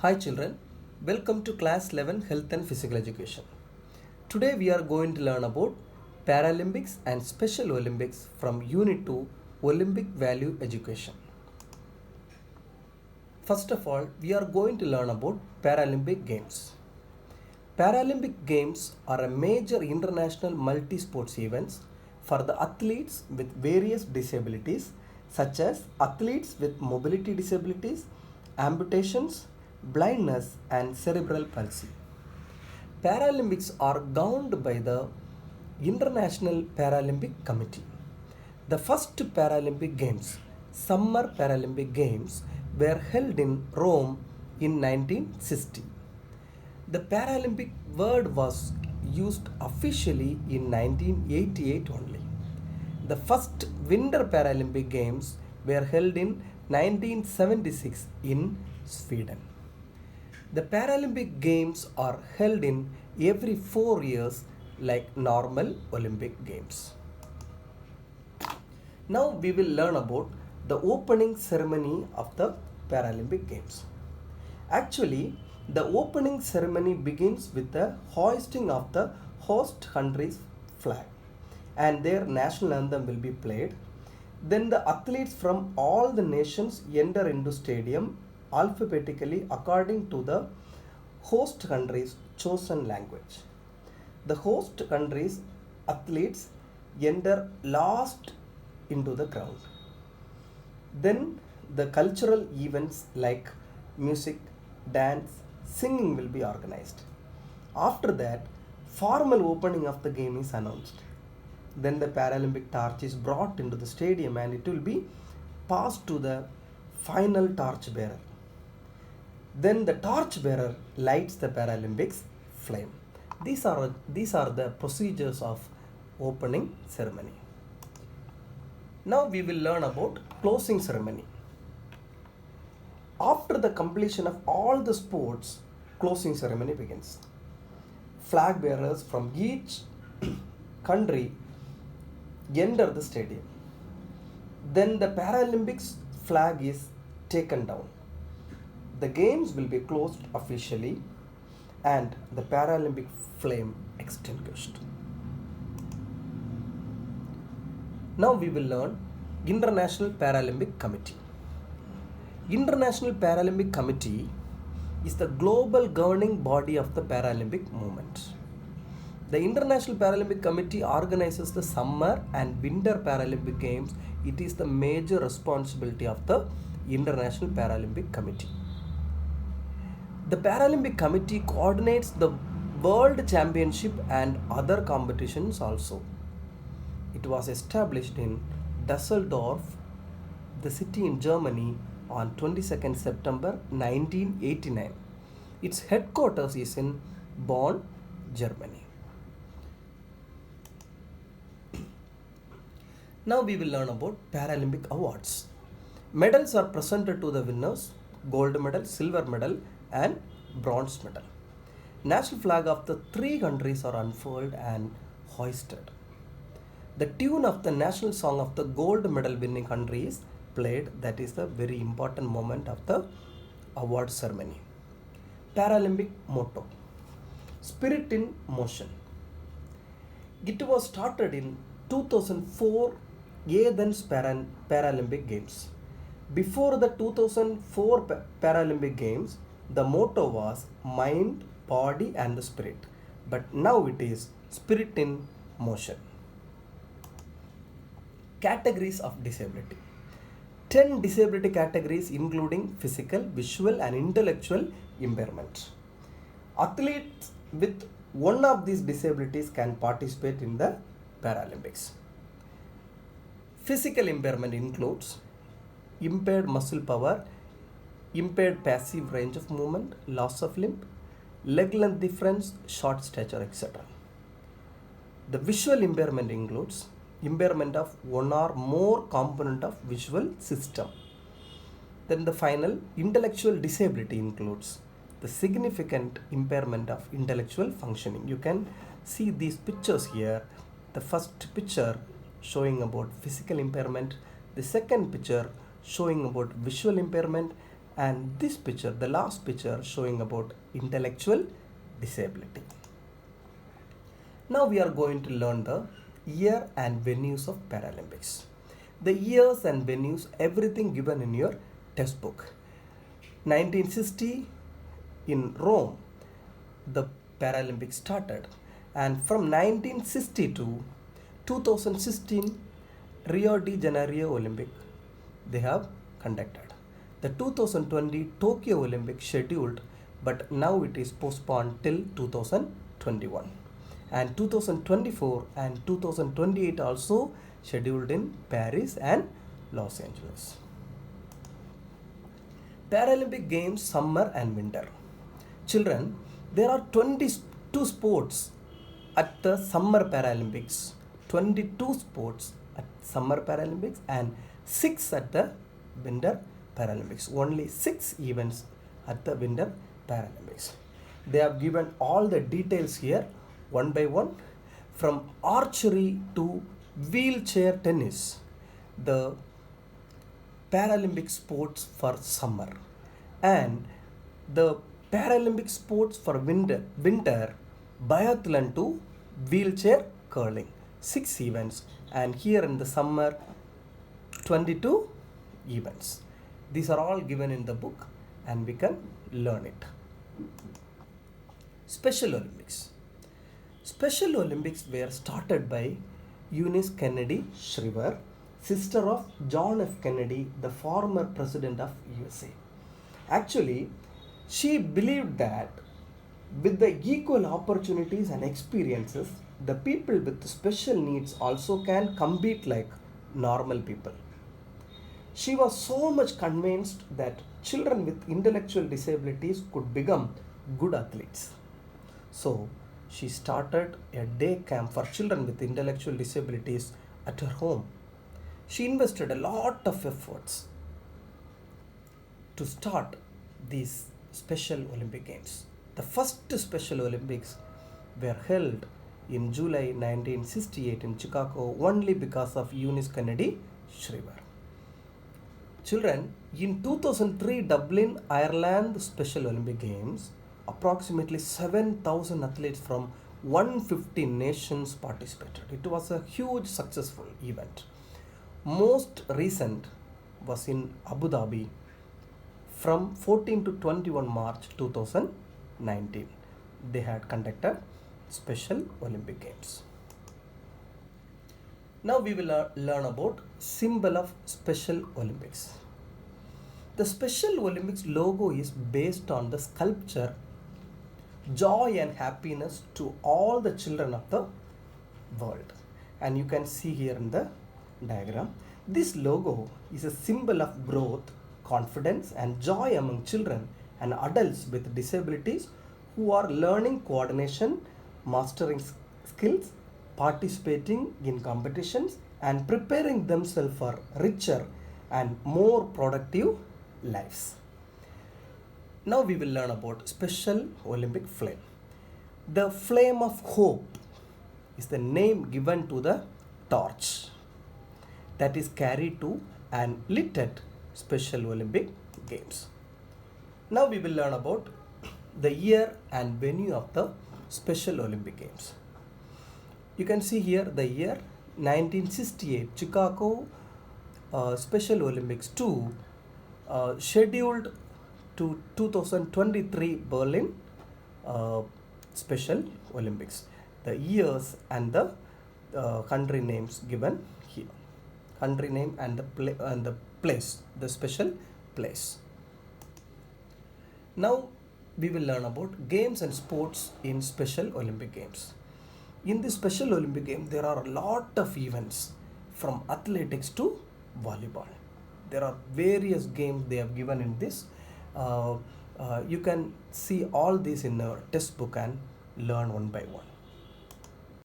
Hi children, welcome to class 11 Health and Physical Education. Today we are going to learn about Paralympics and Special Olympics from Unit 2 Olympic Value Education. First of all, we are going to learn about Paralympic Games. Paralympic Games are a major international multi-sports events for the athletes with various disabilities such as athletes with mobility disabilities, amputations, blindness and cerebral palsy. Paralympics are governed by the International Paralympic Committee. The first Paralympic Games, Summer Paralympic Games, were held in Rome in 1960. The Paralympic word was used officially in 1988 only. The first Winter Paralympic Games were held in 1976 in Sweden. The Paralympic Games are held in every 4 years like normal Olympic Games. Now we will learn about the opening ceremony of the Paralympic Games. Actually, the opening ceremony begins with the hoisting of the host country's flag and their national anthem will be played. Then the athletes from all the nations enter into stadium alphabetically according to the host country's chosen language. The host country's athletes enter last into the crowd. Then the cultural events like music, dance, singing will be organized. After that, formal opening of the game is announced. Then the Paralympic torch is brought into the stadium and it will be passed to the final torch bearer. Then the torch bearer lights the Paralympics flame. These are the procedures of opening ceremony. Now we will learn about closing ceremony. After the completion of all the sports, closing ceremony begins. Flag bearers from each country enter the stadium. Then the Paralympics flag is taken down. The games will be closed officially and the Paralympic flame extinguished. Now we will learn International Paralympic Committee. International Paralympic Committee is the global governing body of the Paralympic movement. The International Paralympic Committee organizes the Summer and Winter Paralympic Games. It is the major responsibility of the International Paralympic Committee. The Paralympic Committee coordinates the World Championship and other competitions also. It was established in Düsseldorf, the city in Germany, on 22nd September 1989. Its headquarters is in Bonn, Germany. Now we will learn about Paralympic awards. Medals are presented to the winners: gold medal, silver medal and bronze medal. National flag of the three countries are unfurled and hoisted. The tune of the national song of the gold medal winning country is played. That is the very important moment of the award ceremony. Paralympic motto: Spirit in Motion. It was started in 2004 Athens Paralympic Games. Before the 2004 Paralympic Games, the motto was Mind, Body and the Spirit. But now it is Spirit in Motion. Categories of disability. 10 disability categories including physical, visual and intellectual impairment. Athletes with one of these disabilities can participate in the Paralympics. Physical impairment includes impaired muscle power, impaired passive range of movement, loss of limb, leg length difference, short stature, etc. The visual impairment includes impairment of one or more component of visual system. Then the final intellectual disability includes the significant impairment of intellectual functioning. You can see these pictures here. The first picture showing about physical impairment, the second picture showing about visual impairment and this picture, the last picture, showing about intellectual disability. Now we are going to learn the year and venues of Paralympics. The years and venues, everything given in your textbook. 1960 in Rome, the Paralympics started, and from 1960 to 2016 Rio de Janeiro Olympic they have conducted. The 2020 Tokyo Olympic scheduled, but now it is postponed till 2021, and 2024 and 2028 also scheduled in Paris and Los Angeles. Paralympic Games summer and winter. Children, there are 22 sports at the summer Paralympics, 22 sports at summer Paralympics and 6 at the winter Paralympics. Only 6 events at the winter Paralympics. They have given all the details here one by one, from archery to wheelchair tennis, the Paralympic sports for summer, and the Paralympic sports for winter biathlon to wheelchair curling. 6 events, and here in the summer 22 events. These are all given in the book and we can learn it. Special Olympics. Special Olympics were started by Eunice Kennedy Shriver, sister of John F. Kennedy, the former president of USA. Actually, she believed that with the equal opportunities and experiences, the people with special needs also can compete like normal people. She was so much convinced that children with intellectual disabilities could become good athletes. So, she started a day camp for children with intellectual disabilities at her home. She invested a lot of efforts to start these Special Olympic Games. The first Special Olympics were held in July 1968 in Chicago only because of Eunice Kennedy Shriver. Children, in 2003 Dublin, Ireland Special Olympic Games, approximately 7,000 athletes from 150 nations participated. It was a huge successful event. Most recent was in Abu Dhabi from 14 to 21 March 2019. They had conducted Special Olympic Games. Now we will learn about symbol of Special Olympics. The Special Olympics logo is based on the sculpture Joy and Happiness to all the children of the world, and you can see here in the diagram. This logo is a symbol of growth, confidence and joy among children and adults with disabilities who are learning coordination, mastering skills, participating in competitions and preparing themselves for richer and more productive lives. Now we will learn about Special Olympic flame. The flame of hope is the name given to the torch that is carried to and lit at Special Olympic Games. Now we will learn about the year and venue of the Special Olympic Games. You can see here the year 1968 Chicago Special Olympics 2 scheduled to 2023 Berlin Special Olympics. The years and the country names given here. Country name and the place, the special place. Now we will learn about games and sports in Special Olympic Games. In the Special Olympic Games, there are a lot of events from athletics to volleyball. There are various games they have given in this. You can see all these in a textbook and learn one by one.